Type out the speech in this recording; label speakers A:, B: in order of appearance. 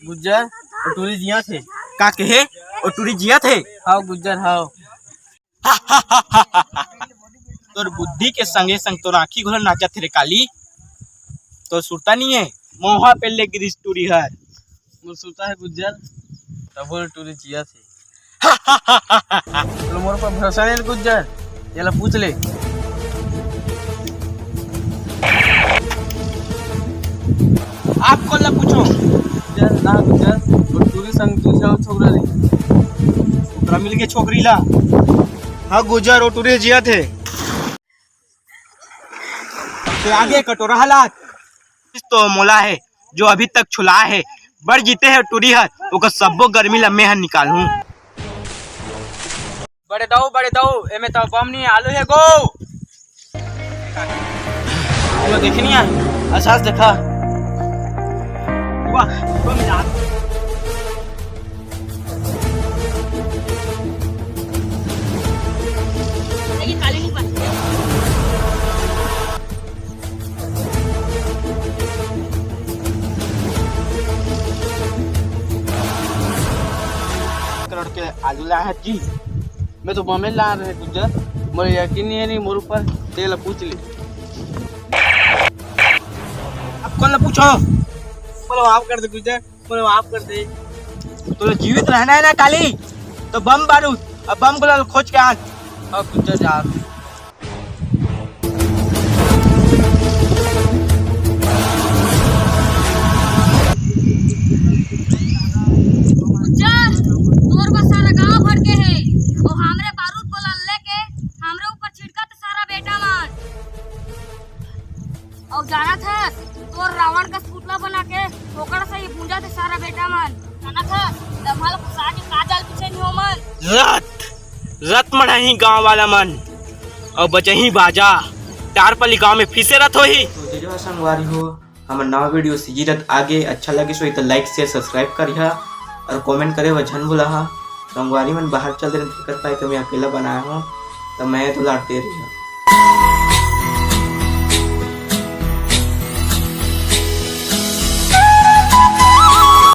A: गुज्जर और टूरी जिया थे।
B: का कहे और टूरी जिया थे।
A: हाँ गुज्जर हाँ।
B: तोर बुद्धि के संगे संग तोर आँखी घोल नाचा थे रे काली। तो सुरता नहीं है मोहा पे ले गिरीश टूरी हर
A: वो सुता है गुज्जर तब वो टूरी जिया थे। तो मोर पर भरोसा नहीं गुज्जर, ये ला पूछ ले।
B: आपको ला पूछो
A: गुज्जर ना गुज्जर वो टूरी संग तू जाओ छोकरा रे।
B: छोकरा मिल के छोकरी ला। हाँ गुजर वो टूरी जिया थे। तो आगे कटोरा हालात तो मोला है जो अभी तक छुला है बढ़ जीते है टूरी है ओकर सबो गर्मी लम्बे हन निकालूं।
A: बड़े दाऊ एमे तो बम नहीं आलू है गो।
B: वो देखनी है
A: एहसास देखा।
B: वाह बम यार
A: करोड़ के आलू ला है जी। मैं तो बमे ला रहे गुज्जर, मुझे यकीन नहीं है नहीं मोर ऊपर तेल पूछ ले।
B: अब कौन ला पूछो
A: बोलो आप कर दे गुज्जर, बोलो आप कर दे।
B: तो जीवित रहना है ना काली तो बम बारूद अब बम को खोज के आन।
A: हाँ गुज्जर जा।
C: तोर बस सारा गांव भर के है और हमरे बारूद को लेके हमरे ऊपर छिड़का तो सारा बेटा मार। और जाना था तोर रावण का पुतला बना के ओकरा से ही पूंजा थे सारा बेटा मन। जाना था दमाल को साथ काजल पीछे नहीं हो मन।
B: रत मढ़ही गांव वाला मन और बजही बाजा टारपली गांव में फिसे रत हो ही। तो जो संगवारी हो हमार नवा वीडियो सीजीरत आगे अच्छा लगे सो तो लाइक शेयर सब्सक्राइब करिहा और कमेंट करे वजन बुलाहा। संगवारी मन बाहर चल रहे दिक्कत पाए तो मैं अकेला बनाया हूँ तो मैं तो लाटते रही।